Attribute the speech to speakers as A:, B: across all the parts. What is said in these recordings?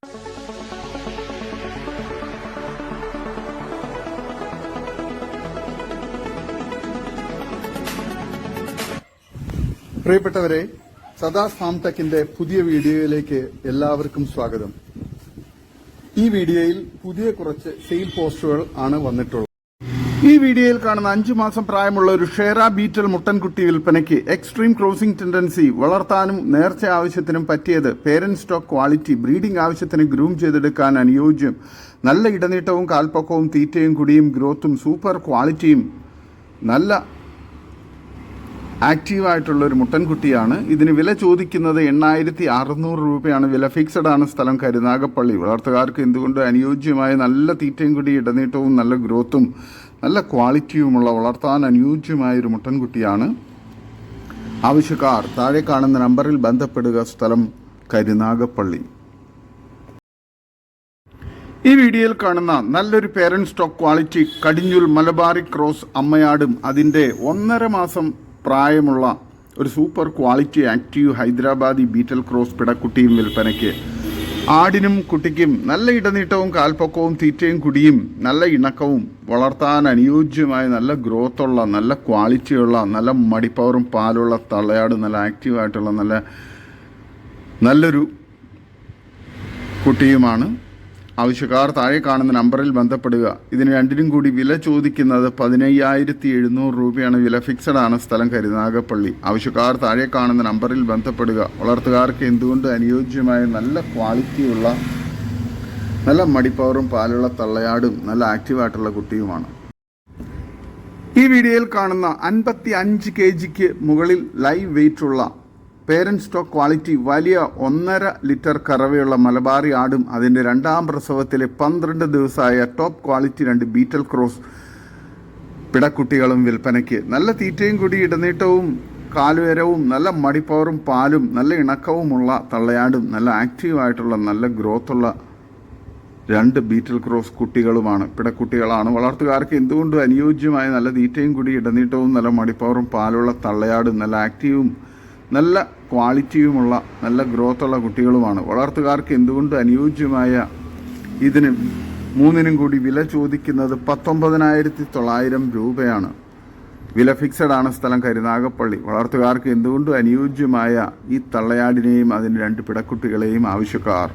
A: പ്രിയപ്പെട്ടവരെ, സദാസ് ഫാം ടെക്കിന്റെ പുതിയ വീഡിയോയിലേക്ക് എല്ലാവർക്കും സ്വാഗതം. ഈ വീഡിയോയിൽ പുതിയ കുറച്ച് സെയിൽ പോസ്റ്റുകൾ ആണ് വന്നിട്ടുള്ളത്. ഈ വീഡിയോയിൽ കാണുന്ന 5 മാസം പ്രായമുള്ള ഒരു ഷേറ ബീറ്റൽ മുട്ടൻകുട്ടി വിൽപ്പനയ്ക്ക്. എക്സ്ട്രീം ക്രോസിംഗ് ടെൻഡൻസി, വളർത്താനും നേർച്ച ആവശ്യത്തിനും പറ്റിയത്, പേരന്റ് സ്റ്റോക്ക് ക്വാളിറ്റി, ബ്രീഡിംഗ് ആവശ്യത്തിന് ഗ്രൂം ചെയ്തെടുക്കാൻ അനുയോജ്യം, നല്ല ഇടനീട്ടവും കാൽപ്പൊക്കവും തീറ്റയും കുടിയും ഗ്രോത്തും സൂപ്പർ ക്വാളിറ്റിയും, നല്ല ആക്റ്റീവായിട്ടുള്ള ഒരു മുട്ടൻകുട്ടിയാണ്. ഇതിന് വില ചോദിക്കുന്നത് 8600 രൂപയാണ്. വില ഫിക്സഡ് ആണ്. സ്ഥലം കരുനാഗപ്പള്ളി. വളർത്തുകാർക്ക് എന്തുകൊണ്ട് അനുയോജ്യമായ നല്ല തീറ്റയും കൂടി ഇടനീട്ടവും നല്ല ഗ്രോത്തും നല്ല ക്വാളിറ്റിയുമുള്ള വളർത്താൻ അനുയോജ്യമായ ഒരു മുട്ടൻകുട്ടിയാണ്. ആവശ്യക്കാർ താഴെ കാണുന്ന നമ്പറിൽ ബന്ധപ്പെടുക. സ്ഥലം കരുനാഗപ്പള്ളി. ഈ വീഡിയോയിൽ കാണുന്ന നല്ലൊരു പേരന്റ് സ്റ്റോക്ക് ക്വാളിറ്റി കടിഞ്ഞൂൽ മലബാറി ക്രോസ് അമ്മയാടും അതിൻ്റെ 1.5 മാസം പ്രായമുള്ള ഒരു super quality active Hyderabadi Beetal cross പിടക്കുട്ടിയും വിൽപ്പനയ്ക്ക്. ആടിനും കുട്ടിക്കും നല്ല ഇടനീട്ടവും കാൽപ്പൊക്കവും തീറ്റയും കുടിയും നല്ല ഇണക്കവും വളർത്താൻ അനുയോജ്യമായ നല്ല ഗ്രോത്തുള്ള നല്ല ക്വാളിറ്റിയുള്ള നല്ല മടിപ്പവറും പാലുള്ള തള്ളയാട്, നല്ല ആക്റ്റീവായിട്ടുള്ള നല്ലൊരു കുട്ടിയുമാണ്. ആവശ്യക്കാർ താഴെ കാണുന്ന നമ്പറിൽ ബന്ധപ്പെടുക. ഇതിന് രണ്ടിനും കൂടി വില ചോദിക്കുന്നത് 15700 രൂപയാണ്. വില ഫിക്സഡ് ആണ്. സ്ഥലം കരുനാഗപ്പള്ളി. ആവശ്യക്കാർ താഴെ കാണുന്ന നമ്പറിൽ ബന്ധപ്പെടുക. വളർത്തുകാർക്ക് എന്തുകൊണ്ട് അനുയോജ്യമായ നല്ല ക്വാളിറ്റിയുള്ള നല്ല മടിപ്പവറും പാലുള്ള തള്ളയാടും നല്ല ആക്റ്റീവായിട്ടുള്ള കുട്ടിയുമാണ്. ഈ വീഡിയോയിൽ കാണുന്ന 55 kgക്ക് മുകളിൽ ലൈവ് വെയിറ്റുള്ള പേരന്റ് സ്റ്റോക്ക് ക്വാളിറ്റി വലിയ 1.5 ലിറ്റർ കറവയുള്ള മലബാറി ആടും അതിൻ്റെ 2ാം പ്രസവത്തിലെ 12 ദിവസമായ ടോപ്പ് ക്വാളിറ്റി 2 ബീറ്റൽ ക്രോസ് പിടക്കുട്ടികളും വിൽപ്പനയ്ക്ക്. നല്ല തീറ്റയും കൂടി ഇടനീട്ടവും കാലുയരവും നല്ല മടിപ്പവറും പാലും നല്ല ഇണക്കവുമുള്ള തള്ളയാടും നല്ല ആക്റ്റീവായിട്ടുള്ള നല്ല ഗ്രോത്തുള്ള 2 ബീറ്റൽ ക്രോസ് കുട്ടികളുമാണ്, പിടക്കുട്ടികളാണ്. വളർത്തുകാർക്ക് എന്തുകൊണ്ടും അനുയോജ്യമായ നല്ല തീറ്റയും കൂടി ഇടനീട്ടവും നല്ല മടിപ്പവറും പാലുള്ള തള്ളയാടും നല്ല ആക്റ്റീവും നല്ല ക്വാളിറ്റിയുമുള്ള നല്ല ഗ്രോത്തുള്ള കുട്ടികളുമാണ്. വളർത്തുകാർക്ക് എന്തുകൊണ്ട് അനുയോജ്യമായ ഇതിന് 3നും കൂടി വില ചോദിക്കുന്നത് 19900 രൂപയാണ്. വില ഫിക്സഡ് ആണ്. സ്ഥലം കരുനാഗപ്പള്ളി. വളർത്തുകാർക്ക് എന്തുകൊണ്ട് അനുയോജ്യമായ ഈ തള്ളയാടിനെയും അതിന് 2 പിടക്കുട്ടികളെയും ആവശ്യക്കാർ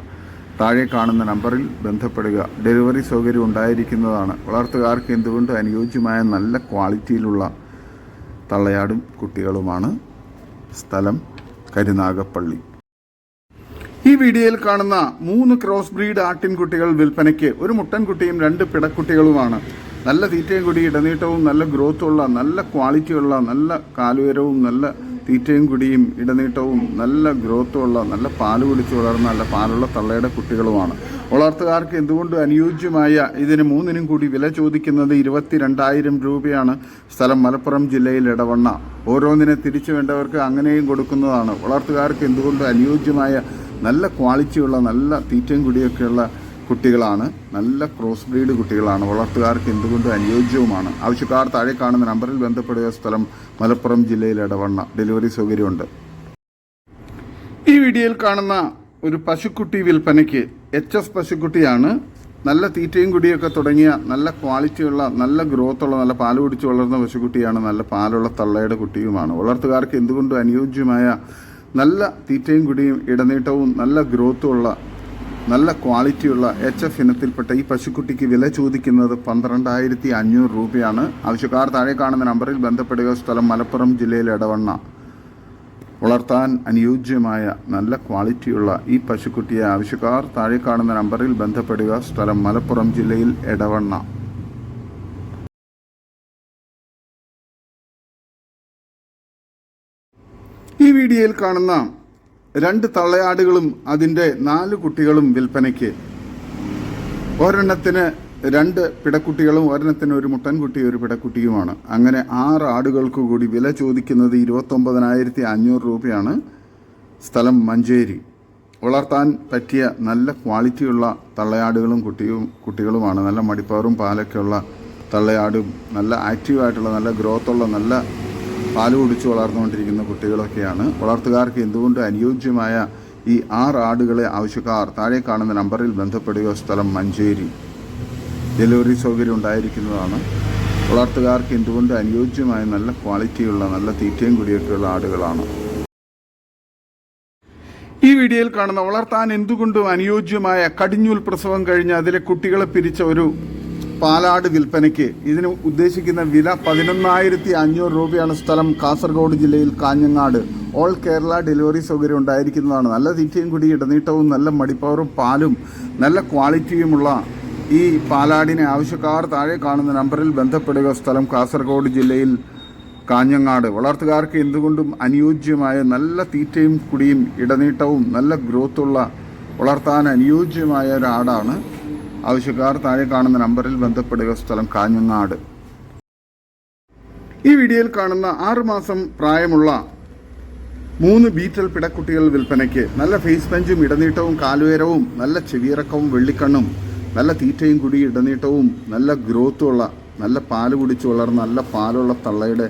A: താഴെ കാണുന്ന നമ്പറിൽ ബന്ധപ്പെടുക. ഡെലിവറി സൗകര്യം ഉണ്ടായിരിക്കുന്നതാണ്. വളർത്തുകാർക്ക് എന്തുകൊണ്ട് അനുയോജ്യമായ നല്ല ക്വാളിറ്റിയിലുള്ള തള്ളയാടും കുട്ടികളുമാണ്. സ്ഥലം കരുനാഗപ്പള്ളി. ഈ വീഡിയോയിൽ കാണുന്ന 3 ക്രോസ് ബ്രീഡ് ആട്ടിൻകുട്ടികൾ വിൽപ്പനയ്ക്ക്. ഒരു മുട്ടൻകുട്ടിയും 2 പിടക്കുട്ടികളുമാണ്. നല്ല തീറ്റയും കൂടി ഇടനീട്ടവും നല്ല ഗ്രോത്തുള്ള നല്ല ക്വാളിറ്റിയുള്ള നല്ല കാലുയരവും നല്ല തീറ്റയും കുടിയും ഇടനീട്ടവും നല്ല ഗ്രോത്തുള്ള നല്ല പാല് കുടിച്ച് വളർന്ന നല്ല പാലുള്ള തള്ളയുടെ കുട്ടികളുമാണ്. വളർത്തുകാർക്ക് എന്തുകൊണ്ട് അനുയോജ്യമായ ഇതിന് 3നും കൂടി വില ചോദിക്കുന്നത് 22000 രൂപയാണ്. സ്ഥലം മലപ്പുറം ജില്ലയിൽ എടവണ്ണ. ഓരോന്നിനെ തിരിച്ചു വേണ്ടവർക്ക് അങ്ങനെയും കൊടുക്കുന്നതാണ്. വളർത്തുകാർക്ക് എന്തുകൊണ്ട് അനുയോജ്യമായ നല്ല ക്വാളിറ്റിയുള്ള നല്ല തീറ്റയും കുടിയൊക്കെയുള്ള കുട്ടികളാണ്. നല്ല ക്രോസ് ബ്രീഡ് കുട്ടികളാണ്. വളർത്തുകാർക്ക് എന്തുകൊണ്ട് അനുയോജ്യവുമാണ്. ആവശ്യക്കാർ താഴെ കാണുന്ന നമ്പറിൽ ബന്ധപ്പെടുക. സ്ഥലം മലപ്പുറം ജില്ലയിൽ എടവണ്ണ. ഡെലിവറി സൗകര്യമുണ്ട്. ഈ വീഡിയോയിൽ കാണുന്ന ഒരു പശുക്കുട്ടി വിൽപ്പനയ്ക്ക്. HS പശുക്കുട്ടിയാണ്. നല്ല തീറ്റയും കുടിയൊക്കെ തുടങ്ങിയ നല്ല ക്വാളിറ്റിയുള്ള നല്ല ഗ്രോത്തുള്ള നല്ല പാല് കുടിച്ച് വളർന്ന പശുക്കുട്ടിയാണ്. നല്ല പാലുള്ള തള്ളയുടെ കുട്ടിയുമാണ്. വളർത്തുകാർക്ക് എന്തുകൊണ്ട് അനുയോജ്യമായ നല്ല തീറ്റയും കുടിയും ഇടനീട്ടവും നല്ല ഗ്രോത്തുമുള്ള നല്ല ക്വാളിറ്റിയുള്ള HF ഇനത്തിൽപ്പെട്ട ഈ പശുക്കുട്ടിക്ക് വില ചോദിക്കുന്നത് 12500 രൂപയാണ്. ആവശ്യക്കാർ താഴെ കാണുന്ന നമ്പറിൽ ബന്ധപ്പെടുക. സ്ഥലം മലപ്പുറം ജില്ലയിൽ എടവണ്ണ. വളർത്താൻ അനുയോജ്യമായ നല്ല ക്വാളിറ്റിയുള്ള ഈ പശുക്കുട്ടിയെ ആവശ്യക്കാർ താഴെ കാണുന്ന നമ്പറിൽ ബന്ധപ്പെടുക. സ്ഥലം മലപ്പുറം ജില്ലയിൽ എടവണ്ണ. ഈ വീഡിയോയിൽ കാണുന്ന 2 തള്ളയാടുകളും അതിൻ്റെ 4 കുട്ടികളും വിൽപ്പനയ്ക്ക്. ഒരെണ്ണത്തിന് 2 പിടക്കുട്ടികളും ഒരെണ്ണത്തിന് ഒരു മുട്ടൻകുട്ടി ഒരു പിടക്കുട്ടിയുമാണ്. അങ്ങനെ 6 ആടുകൾക്ക് കൂടി വില ചോദിക്കുന്നത് 29500 രൂപയാണ്. സ്ഥലം മഞ്ചേരി. വളർത്താൻ പറ്റിയ നല്ല ക്വാളിറ്റിയുള്ള തള്ളയാടുകളും കുട്ടികളുമാണ്. നല്ല മടിപ്പവറും പാലൊക്കെയുള്ള തള്ളയാടും നല്ല ആക്റ്റീവായിട്ടുള്ള നല്ല ഗ്രോത്തുള്ള നല്ല പാല് കുടിച്ച് വളർന്നുകൊണ്ടിരിക്കുന്ന കുട്ടികളൊക്കെയാണ്. വളർത്തുകാർക്ക് എന്തുകൊണ്ട് അനുയോജ്യമായ ഈ 6 ആടുകളെ ആവശ്യക്കാർ താഴെ കാണുന്ന നമ്പറിൽ ബന്ധപ്പെടുക. സ്ഥലം മഞ്ചേരി. ഡെലിവറി സൗകര്യം ഉണ്ടായിരിക്കുന്നതാണ്. വളർത്തുകാർക്ക് എന്തുകൊണ്ട് അനുയോജ്യമായ നല്ല ക്വാളിറ്റിയുള്ള നല്ല തീറ്റയും കുടിയൊക്കെയുള്ള ആടുകളാണ്. ഈ വീഡിയോയിൽ കാണുന്ന വളർത്താൻ എന്തുകൊണ്ടും അനുയോജ്യമായ കടിഞ്ഞൂൽ പ്രസവം കഴിഞ്ഞ് അതിലെ കുട്ടികളെ പിരിച്ച ഒരു പാലാട് വിൽപ്പനയ്ക്ക്. ഇതിന് ഉദ്ദേശിക്കുന്ന വില 11,500 രൂപയാണ്. സ്ഥലം കാസർഗോഡ് ജില്ലയിൽ കാഞ്ഞങ്ങാട്. ഓൾ കേരള ഡെലിവറി സൗകര്യം ഉണ്ടായിരിക്കുന്നതാണ്. നല്ല തീറ്റയും കുടി ഇടനീട്ടവും നല്ല മടിപ്പവറും പാലും നല്ല ക്വാളിറ്റിയുമുള്ള ഈ പാലാടിനെ ആവശ്യക്കാർ താഴെ കാണുന്ന നമ്പറിൽ ബന്ധപ്പെടുക. സ്ഥലം കാസർഗോഡ് ജില്ലയിൽ കാഞ്ഞങ്ങാട്. വളർത്തുകാർക്ക് എന്തുകൊണ്ടും അനുയോജ്യമായ നല്ല തീറ്റയും കുടിയും ഇടനീട്ടവും നല്ല ഗ്രോത്തുള്ള വളർത്താൻ അനുയോജ്യമായ ഒരു ആടാണ്. ആവശ്യക്കാർ താഴെ കാണുന്ന നമ്പറിൽ ബന്ധപ്പെടുക. സ്ഥലം കാഞ്ഞങ്ങാട്. ഈ വീഡിയോയിൽ കാണുന്ന 6 മാസം പ്രായമുള്ള 3 ബീറ്റൽ പിടക്കുട്ടികൾ വിൽപ്പനയ്ക്ക്. നല്ല ഫേസ് പഞ്ചും ഇടനീട്ടവും കാലുയരവും നല്ല ചെവിയിറക്കവും വെള്ളിക്കണ്ണും നല്ല തീറ്റയും കുടി ഇടനീട്ടവും നല്ല ഗ്രോത്തുള്ള നല്ല പാല് കുടിച്ച് വളർന്ന നല്ല പാലുള്ള തള്ളയുടെ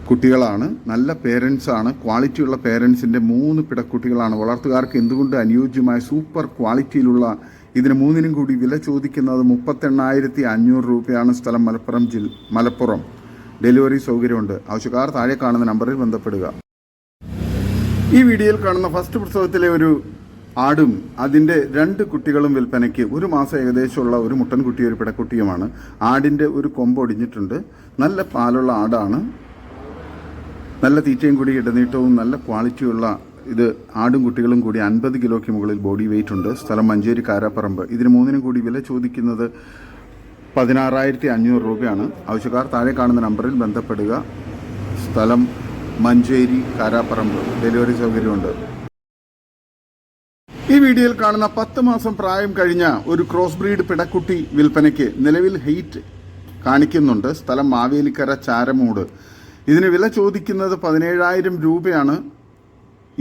A: കുട്ടികളാണ്. നല്ല പേരൻസാണ്. ക്വാളിറ്റിയുള്ള പേരൻസിൻ്റെ 3 പിടക്കുട്ടികളാണ്. വളർത്തുകാർക്ക് എന്തുകൊണ്ട് അനുയോജ്യമായ സൂപ്പർ ക്വാളിറ്റിയിലുള്ള ഇതിന് 3നും കൂടി വില ചോദിക്കുന്നത് 38,500 രൂപയാണ്. സ്ഥലം മലപ്പുറം. ഡെലിവറി സൗകര്യമുണ്ട്. ആവശ്യക്കാർ താഴെ കാണുന്ന നമ്പറിൽ ബന്ധപ്പെടുക. ഈ വീഡിയോയിൽ കാണുന്ന ഫസ്റ്റ് പ്രസവത്തിലെ ഒരു ആടും അതിൻ്റെ 2 കുട്ടികളും വിൽപ്പനയ്ക്ക്. 1 മാസം ഏകദേശമുള്ള ഒരു മുട്ടൻകുട്ടി ഒരു പിടക്കുട്ടിയുമാണ്. ആടിൻ്റെ ഒരു കൊമ്പ് ഒടിഞ്ഞിട്ടുണ്ട്. നല്ല പാലുള്ള ആടാണ്. നല്ല തീറ്റയും കൂടി ഇടനീട്ടവും നല്ല ക്വാളിറ്റിയുള്ള ഇത് ആടും കുട്ടികളും കൂടി 50 കിലോയ്ക്ക് മുകളിൽ ബോഡി വെയിറ്റ് ഉണ്ട്. സ്ഥലം മഞ്ചേരി കാരാപ്പറമ്പ്. ഇതിന് 3നും കൂടി വില ചോദിക്കുന്നത് 16,500 രൂപയാണ്. ആവശ്യക്കാർ താഴെ കാണുന്ന നമ്പറിൽ ബന്ധപ്പെടുക. സ്ഥലം മഞ്ചേരി കാരാപ്പറമ്പ്. ഡെലിവറി സൗകര്യമുണ്ട്. ഈ വീഡിയോയിൽ കാണുന്ന 10 മാസം പ്രായം കഴിഞ്ഞ ഒരു ക്രോസ് ബ്രീഡ് പിടക്കുട്ടി വിൽപ്പനയ്ക്ക്. നിലവിൽ ഹെയ്റ്റ് കാണിക്കുന്നുണ്ട്. സ്ഥലം മാവേലിക്കര ചാരമൂട്. ഇതിന് വില ചോദിക്കുന്നത് 17,000 രൂപയാണ്.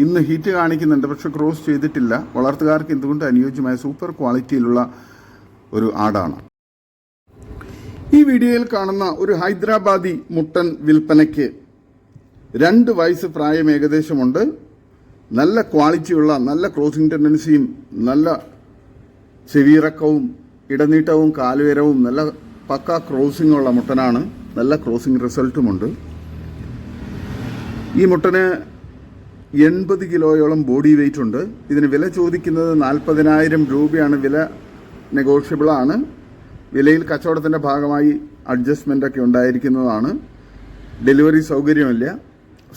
A: ഇന്ന് ഹീറ്റ് കാണിക്കുന്നുണ്ട്, പക്ഷെ ക്രോസ് ചെയ്തിട്ടില്ല. വളർത്തുകാർക്ക് എന്തുകൊണ്ട് അനുയോജ്യമായ സൂപ്പർ ക്വാളിറ്റിയിലുള്ള ഒരു ആടാണ്. ഈ വീഡിയോയിൽ കാണുന്ന ഒരു ഹൈദരാബാദി മുട്ടൻ വിൽപ്പനയ്ക്ക്. 2 വയസ്സ് പ്രായം ഏകദേശമുണ്ട്. നല്ല ക്വാളിറ്റിയുള്ള നല്ല ക്രോസിംഗ് ടെൻഡൻസിയും നല്ല ചെവിയിറക്കവും ഇടനീട്ടവും കാലുയരവും നല്ല പക്ക ക്രോസിംഗുള്ള മുട്ടനാണ്. നല്ല ക്രോസിംഗ് റിസൾട്ടുമുണ്ട്. ഈ മുട്ടന് 80 കിലോയോളം ബോഡി വെയിറ്റ് ഉണ്ട്. ഇതിന് വില ചോദിക്കുന്നത് 40,000 രൂപയാണ്. വില നെഗോഷ്യബിളാണ്. വിലയിൽ കച്ചവടത്തിൻ്റെ ഭാഗമായി അഡ്ജസ്റ്റ്മെൻ്റൊക്കെ ഉണ്ടായിരിക്കുന്നതാണ്. ഡെലിവറി സൗകര്യമില്ല.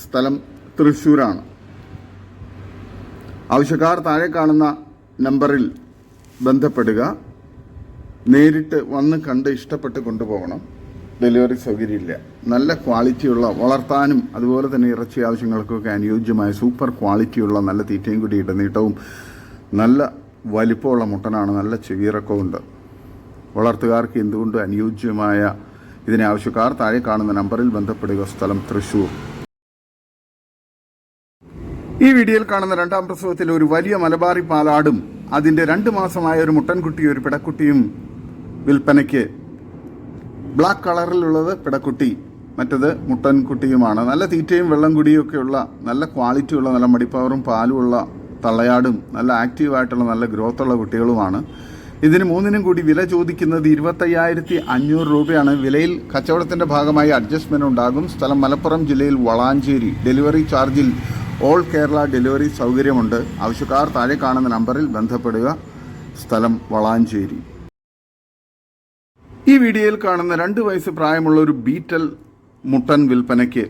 A: സ്ഥലം തൃശ്ശൂരാണ്. ആവശ്യക്കാർ താഴെ കാണുന്ന നമ്പറിൽ ബന്ധപ്പെടുക. നേരിട്ട് വന്ന് കണ്ട് ഇഷ്ടപ്പെട്ട് കൊണ്ടുപോകണം. ഡെലിവറി സൗകര്യമില്ല. നല്ല ക്വാളിറ്റിയുള്ള വളർത്താനും അതുപോലെ തന്നെ ഇറച്ചി ആവശ്യങ്ങൾക്കൊക്കെ അനുയോജ്യമായ സൂപ്പർ ക്വാളിറ്റിയുള്ള നല്ല തീറ്റയും കൂടി ഇടനീട്ടവും നല്ല വലിപ്പമുള്ള മുട്ടനാണ്. നല്ല ചെവിയിറക്കമുണ്ട്. വളർത്തുകാർക്ക് എന്തുകൊണ്ട് അനുയോജ്യമായ ഇതിനെ ആവശ്യക്കാർ താഴെ കാണുന്ന നമ്പറിൽ ബന്ധപ്പെടുക. സ്ഥലം തൃശ്ശൂർ. ഈ വീഡിയോയിൽ കാണുന്ന 2ാം പ്രസവത്തിൽ ഒരു വലിയ മലബാറി പാലാടും അതിൻ്റെ 2 മാസമായ ഒരു മുട്ടൻകുട്ടിയും ഒരു പിടക്കുട്ടിയും വിൽപ്പനയ്ക്ക്. ബ്ലാക്ക് കളറിലുള്ളത് പിടക്കുട്ടി, മറ്റത് മുട്ടൻകുട്ടിയുമാണ്. നല്ല തീറ്റയും വെള്ളം കുടിയൊക്കെയുള്ള നല്ല ക്വാളിറ്റിയുള്ള നല്ല മടിപ്പവറും പാലുമുള്ള തള്ളയാടും നല്ല ആക്റ്റീവായിട്ടുള്ള നല്ല ഗ്രോത്തുള്ള കുട്ടികളുമാണ്. ഇതിന് 3നും കൂടി വില ചോദിക്കുന്നത് 25,500 രൂപയാണ്. വിലയിൽ കച്ചവടത്തിൻ്റെ ഭാഗമായി അഡ്ജസ്റ്റ്മെൻറ്റ് ഉണ്ടാകും. സ്ഥലം മലപ്പുറം ജില്ലയിൽ വളാഞ്ചേരി. ഡെലിവറി ചാർജിൽ ഓൾ കേരള ഡെലിവറി സൗകര്യമുണ്ട്. ആവശ്യക്കാർ താഴെ കാണുന്ന നമ്പറിൽ ബന്ധപ്പെടുക. സ്ഥലം വളാഞ്ചേരി. ഈ വീഡിയോയിൽ കാണുന്ന 2 വയസ്സ് പ്രായമുള്ള ഒരു ബീറ്റൽ മുട്ടൻ വിൽപ്പനയ്ക്ക്.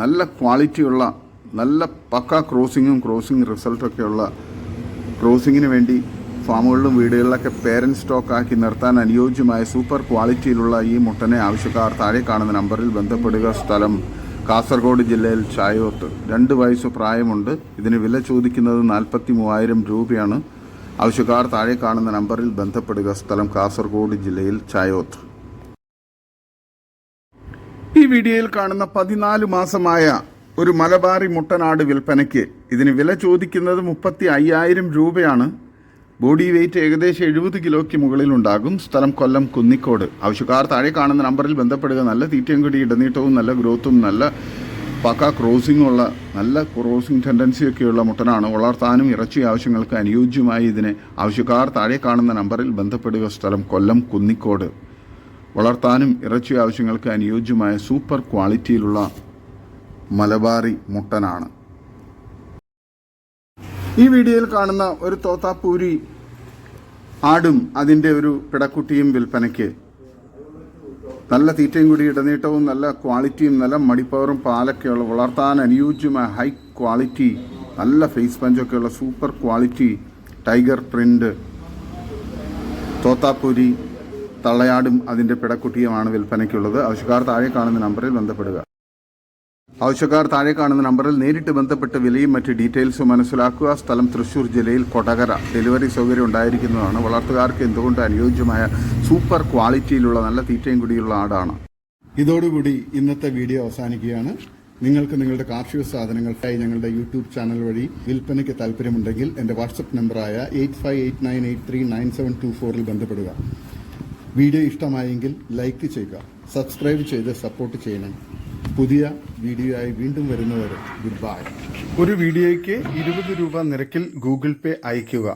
A: നല്ല ക്വാളിറ്റിയുള്ള നല്ല പക്ക ക്രോസിംഗ് റിസൾട്ടൊക്കെയുള്ള ക്രോസിങ്ങിന് വേണ്ടി ഫാമുകളിലും വീടുകളിലൊക്കെ പേരൻറ് സ്റ്റോക്കാക്കി നിർത്താൻ അനുയോജ്യമായ സൂപ്പർ ക്വാളിറ്റിയിലുള്ള ഈ മുട്ടനെ ആവശ്യക്കാർ താഴെ കാണുന്ന നമ്പറിൽ ബന്ധപ്പെടുക. സ്ഥലം കാസർഗോഡ് ജില്ലയിൽ ചായോത്ത്. 2 വയസ്സ് പ്രായമുണ്ട്. ഇതിന് വില ചോദിക്കുന്നത് 43,000 രൂപയാണ്. ആവശ്യക്കാർ താഴെ കാണുന്ന നമ്പറിൽ ബന്ധപ്പെടുക. സ്ഥലം കാസർഗോഡ് ജില്ലയിൽ ചായോത്ത്. ഈ വീഡിയോയിൽ കാണുന്ന 14 മാസമായ ഒരു മലബാറി മുട്ടനാട് വിൽപ്പനയ്ക്ക്. ഇതിന് വില ചോദിക്കുന്നത് 35,000 രൂപയാണ്. ബോഡി വെയിറ്റ് ഏകദേശം 70 കിലോയ്ക്ക് മുകളിലുണ്ടാകും. സ്ഥലം കൊല്ലം കുന്നിക്കോട്. ആവശ്യക്കാർ താഴെ കാണുന്ന നമ്പറിൽ ബന്ധപ്പെടുക. നല്ല തീറ്റയും കൂടി ഇടനീട്ടവും നല്ല ഗ്രോത്തും നല്ല പക്ക ക്രോസിംഗുള്ള നല്ല ക്രോസിംഗ് ടെൻഡൻസിയൊക്കെയുള്ള മുട്ടനാണ്. വളർത്താനും ഇറച്ചി ആവശ്യങ്ങൾക്ക് അനുയോജ്യമായി ഇതിനെ ആവശ്യക്കാർ താഴെ കാണുന്ന നമ്പറിൽ ബന്ധപ്പെടുക. സ്ഥലം കൊല്ലം കുന്നിക്കോട്. വളർത്താനും ഇറച്ചി ആവശ്യങ്ങൾക്ക് അനുയോജ്യമായ സൂപ്പർ ക്വാളിറ്റിയിലുള്ള മലബാറി മുട്ടനാണ്. ഈ വീഡിയോയിൽ കാണുന്ന ഒരു തോത്താപ്പൂരി ആടും അതിൻ്റെ ഒരു പിടക്കുട്ടിയും വിൽപ്പനയ്ക്ക്. നല്ല തീറ്റയും കൂടി ഇടനീട്ടവും നല്ല ക്വാളിറ്റിയും നല്ല മടിപ്പവറും പാലൊക്കെയുള്ള വളർത്താൻ അനുയോജ്യമായ ഹൈ ക്വാളിറ്റി നല്ല ഫേസ് പഞ്ചൊക്കെയുള്ള super quality tiger print Totapuri തള്ളയാടും അതിൻ്റെ പിടക്കുട്ടിയുമാണ് വിൽപ്പനയ്ക്കുള്ളത്. ആവശ്യക്കാർ താഴെ കാണുന്ന നമ്പറിൽ ബന്ധപ്പെടുക. ആവശ്യക്കാർ താഴെ കാണുന്ന നമ്പറിൽ നേരിട്ട് ബന്ധപ്പെട്ട് വിലയും മറ്റ് ഡീറ്റെയിൽസും മനസ്സിലാക്കുക. സ്ഥലം തൃശ്ശൂർ ജില്ലയിൽ കൊടകര. ഡെലിവറി സൗകര്യം ഉണ്ടായിരിക്കുന്നതാണ്. വളർത്തുകാർക്ക് എന്തുകൊണ്ട് അനുയോജ്യമായ സൂപ്പർ ക്വാളിറ്റിയിലുള്ള നല്ല തീറ്റയും കൂടിയുള്ള ആടാണ്. ഇതോടുകൂടി ഇന്നത്തെ വീഡിയോ അവസാനിക്കുകയാണ്. നിങ്ങൾക്ക് നിങ്ങളുടെ കാർഷിക സാധനങ്ങൾക്കായി ഞങ്ങളുടെ യൂട്യൂബ് ചാനൽ വഴി വിൽപ്പനയ്ക്ക് താല്പര്യമുണ്ടെങ്കിൽ എൻ്റെ വാട്സപ്പ് നമ്പറായ 8589839724 ബന്ധപ്പെടുക. വീഡിയോ ഇഷ്ടമായെങ്കിൽ ലൈക്ക് ചെയ്യുക, സബ്സ്ക്രൈബ് ചെയ്ത് സപ്പോർട്ട് ചെയ്യണം. പുതിയ വീഡിയോ ആയി വീണ്ടും വരുന്നവരെ ഗുഡ് ബൈ. ഒരു വീഡിയോയ്ക്ക് 20 രൂപ നിരക്കിൽ ഗൂഗിൾ പേ അയയ്ക്കുക.